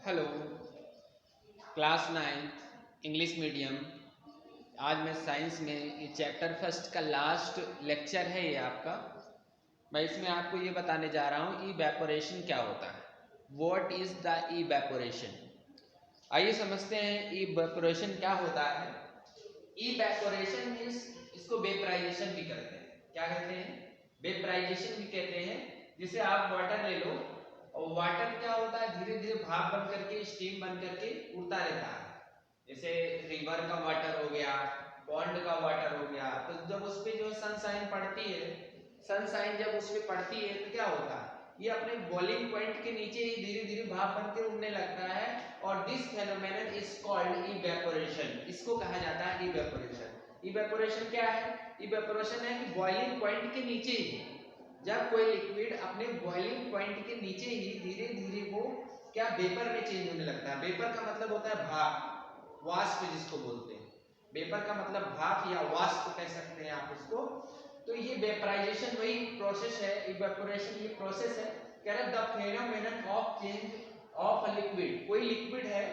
Hello, class 9 English medium. आज मैं science में ये चैप्टर फर्स्ट का लास्ट लेक्चर है ये आपका। मैं इसमें आपको ये बताने जा रहा हूँ इवेपोरेशन क्या होता है। What is the evaporation. आइए समझते हैं इवेपोरेशन क्या होता है। इवेपोरेशन मीन्स इसको वेपराइजेशन भी कहते हैं। क्या कहते हैं? वेपराइजेशन भी कहते हैं। जिसे आप वाटर ले लो और वाटर क्या होता है, धीरे धीरे भाप बन करके स्टीम बन करके उड़ता रहता है। जैसे रिवर का वाटर हो गया, पॉन्ड का वाटर हो गया, तो जब उस पे जो सनशाइन पड़ती है, सनशाइन जब उस पे पड़ती है तो क्या होता है, ये अपने बॉइलिंग पॉइंट के नीचे ही धीरे धीरे भाप बन के उड़ने लगता है। और this phenomenon is called evaporation. इसको कहा जाता है इवेपोरेशन। इवेपोरेशन क्या है? इवेपोरेशन है कि बॉइलिंग पॉइंट के नीचे ही जब कोई लिक्विड अपने बॉइलिंग पॉइंट के नीचे ही धीरे धीरे वो क्या वेपर में चेंज होने लगता है। वेपर का मतलब होता है भाप, वाष्प जिसको बोलते हैं। वेपर का मतलब भाप या वाष्प कह सकते हैं आप उसको। तो ये वेपराइजेशन वही प्रोसेस है, इवेपोरेशन ये प्रोसेस है। कह रहे the phenomenon of change of a liquid. कोई लिक्विड है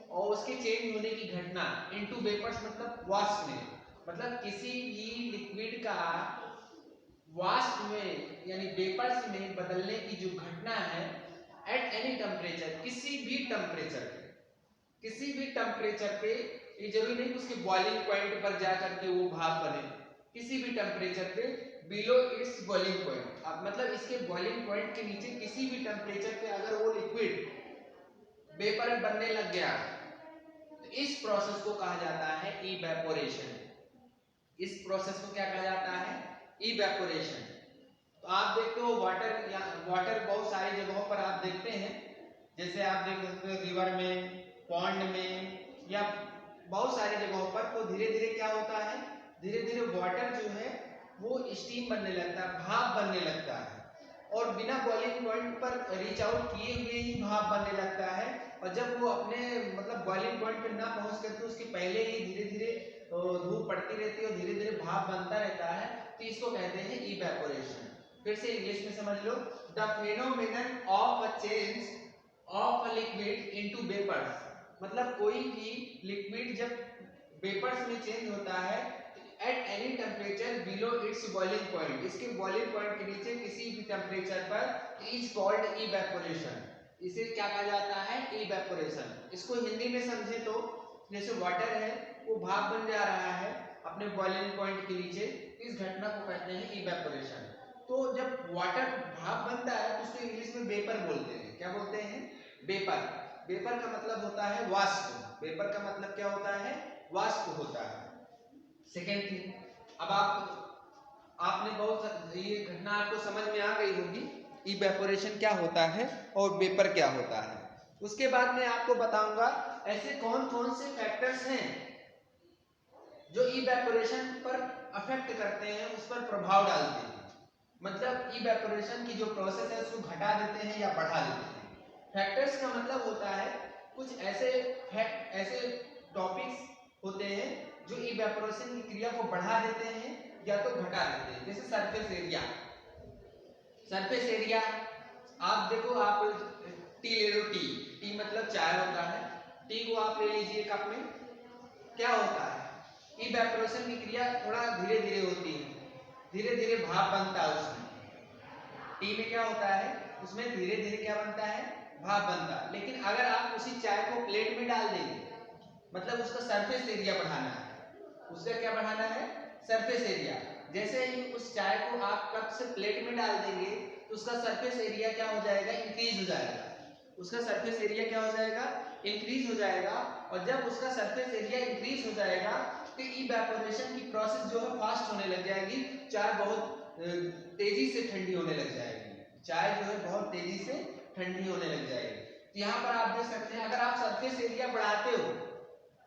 और उसके चेंज होने की घटना इनटू वेपर्स मतलब वाष्प में, मतलब किसी भी लिक्विड का वाष्प में यानी वेपर्स में बदलने की जो घटना है एट एनी टेम्परेचर, किसी भी टेम्परेचर पे, ये जरूरी नहीं कि उसके बॉइलिंग पॉइंट पर जा करके वो भाप बने, किसी भी टेम्परेचर पे बिलो इट्स बॉइलिंग पॉइंट। अब मतलब इसके बॉइलिंग पॉइंट के नीचे किसी भी टेम्परेचर पे अगर वो लिक्विड वेपर बनने लग गया तो इस प्रोसेस को कहा जाता है इवेपोरेशन। इस प्रोसेस को क्या कहा जाता है? इवेपोरेशन। तो आप देखते हो वाटर या वाटर बहुत सारी जगहों पर आप देखते हैं। जैसे आप देख सकते हो रिवर में, पॉन्ड में या बहुत सारी जगहों पर। तो धीरे धीरे क्या होता है, धीरे धीरे वाटर जो है वो स्टीम बनने लगता है, भाप बनने लगता है और बिना बॉइलिंग पॉइंट पर रीच आउट किए हुए ही भाप बनने लगता है। और जब वो अपने मतलब बॉइलिंग पॉइंट पर ना पहुंच करके उसके पहले ही धीरे धीरे धूप पड़ती रहती है और धीरे धीरे भाप बनता रहता है, तो इसको कहते हैं इवेपोरेशन। फिर से इंग्लिश में समझ लो, the phenomenon of a change of a liquid into vapours. मतलब कोई भी लिक्विड जब वेपर्स में चेंज होता है at any temperature below it's boiling point, इसके बॉइलिंग पॉइंट के नीचे किसी भी टेम्परेचर पर, इज कॉल्ड इवेपोरेशन। इसे क्या कहा जाता है? इवेपोरेशन। इसको हिंदी में समझे तो जैसे वाटर है वो भाप बन जा रहा है अपने बॉइलिंग पॉइंट के नीचे, इस घटना को कहते हैं इवेपोरेशन। तो जब वाटर भाप बनता है तो उसको इंग्लिश में वेपर बोलते हैं। क्या बोलते हैं? वेपर। वेपर का मतलब होता है वाष्प। वेपर का मतलब क्या होता है? वाष्प होता है। सेकेंड थिंग, अब आपने बहुत ये घटना आपको समझ में आ गई होगी इवेपोरेशन क्या होता है और वेपर क्या होता है। उसके बाद मैं आपको बताऊंगा ऐसे कौन कौन से फैक्टर्स हैं जो इवेपोरेशन पर अफेक्ट करते हैं, उस पर प्रभाव डालते हैं। मतलब इवेपोरेशन की जो प्रोसेस है उसको घटा देते हैं या बढ़ा देते हैं। फैक्टर्स का मतलब होता है कुछ ऐसे टॉपिक्स होते हैं जो इवेपोरेशन की क्रिया को बढ़ा देते हैं या तो घटा देते हैं। जैसे सरफेस एरिया। सरफेस एरिया आप देखो, आप टी ले लो। टी मतलब चाय होता है। टी को आप ले लीजिए कप में। क्या होता है? इवेपोरेशन की क्रिया थोड़ा धीरे धीरे होती है, धीरे धीरे भाप बनता है उसमें। टी में क्या होता है, उसमें धीरे धीरे क्या बनता है? भाप बनता है। लेकिन अगर आप उसी चाय को प्लेट में डाल देंगे, मतलब उसका सरफेस एरिया बढ़ाना है। उसका क्या बढ़ाना है? Surface area. जैसे ही उस चाय को आप कप से प्लेट में डाल देंगे तो उसका सरफेस एरिया क्या हो जाएगा? इंक्रीज हो जाएगा। उसका सरफेस एरिया क्या हो जाएगा? इंक्रीज हो जाएगा। और जब उसका सरफेस एरिया इंक्रीज हो जाएगा तो इवेपोरेशन की प्रोसेस जो है फास्ट होने लग जाएगी। चाय बहुत तेजी से ठंडी होने लग जाएगी। चाय जो है बहुत तेजी से ठंडी होने लग जाएगी। तो यहाँ पर आप देख सकते हैं, अगर आप सरफेस एरिया बढ़ाते हो,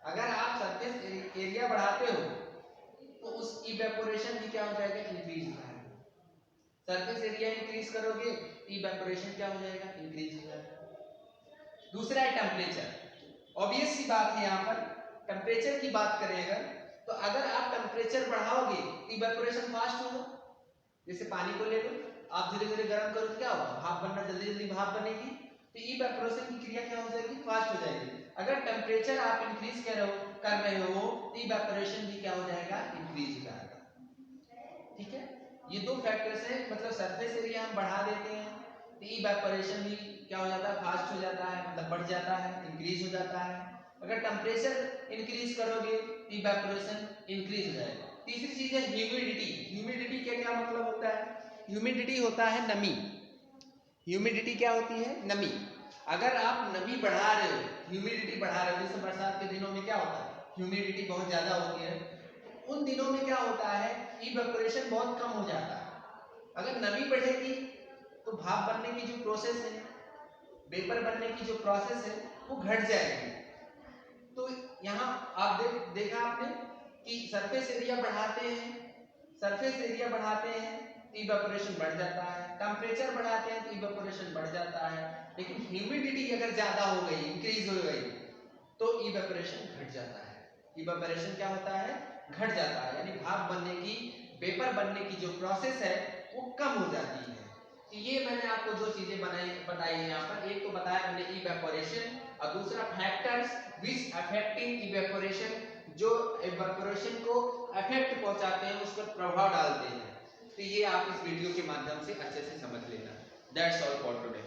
अगर आप सरफेस एरिया बढ़ाते हो तो उस इवेपोरेशन भी क्या हो जाएगा? इंक्रीज हो जाएगा। सरफेस एरिया इंक्रीज करोगे इवेपोरेशन क्या हो जाएगा? इंक्रीज हो जाएगा। दूसरा है टेम्परेचर। ऑब्वियस सी बात है, यहाँ पर टेम्परेचर की बात करें अगर, तो अगर आप टेम्परेचर बढ़ाओगे इवेपोरेशन फास्ट होगा। जैसे पानी को ले लो, आप धीरे धीरे गर्म करो तो क्या होगा? भाप बनना, जल्दी जल्दी भाप बनेगी तो इवेपोरेशन की क्रिया क्या हो जाएगी? फास्ट अगर टेम्परेचर आप इंक्रीज कर रहे हो तो इवेपोरेशन भी क्या हो जाएगा, इंक्रीज हो जाएगा। ठीक है, ये दो फैक्टर्स है, मतलब सरफेस एरिया हम बढ़ा देते हैं तो इवेपोरेशन भी क्या हो जाता है, फास्ट हो जाता है, मतलब बढ़ जाता है, इंक्रीज हो जाता है। अगर टेम्परेचर इंक्रीज करोगे तो इवेपोरेशन इंक्रीज हो जाएगा। तीसरी चीज है ह्यूमिडिटी। ह्यूमिडिटी का क्या मतलब होता है, ह्यूमिडिटी होता है नमी। ह्यूमिडिटी क्या होती है, नमी। अगर आप नमी बढ़ा रहे हो, ह्यूमिडिटी बढ़ा रहे हो, जैसे बरसात के दिनों में क्या होता है, ह्यूमिडिटी बहुत ज्यादा होती है, उन दिनों में क्या होता है, इवेपोरेशन बहुत कम हो जाता है। अगर नमी बढ़ेगी तो भाप बनने की जो प्रोसेस है, वेपर बनने की जो प्रोसेस है, वो घट जाएगी। तो यहाँ आप देखा आपने कि सरफेस एरिया बढ़ाते हैं, सरफेस एरिया बढ़ाते हैं तो इवेपोरेशन बढ़ जाता है, टेम्परेचर बढ़ाते हैं तो इवेपोरेशन बढ़ जाता है। लेकिन ह्यूमिडिटी अगर ज्यादा हो गई, इंक्रीज हो गई, तो इवेपोरेशन घट जाता है। इवेपोरेशन क्या होता है, घट जाता है, यानी भाप बनने की, वेपर बनने की जो प्रोसेस है वो कम हो जाती है। तो ये मैंने आपको जो चीजें बताई है यहाँ पर, एक तो बताया मैंने इवेपोरेशन, और दूसरा फैक्टर्स विच अफेक्टिंग इवेपोरेशन, जो इवेपोरेशन को अफेक्ट पहुंचाते हैं, उस पर प्रभाव डालते हैं। तो ये आप इस वीडियो के माध्यम से अच्छे से समझ लेना। That's all for today.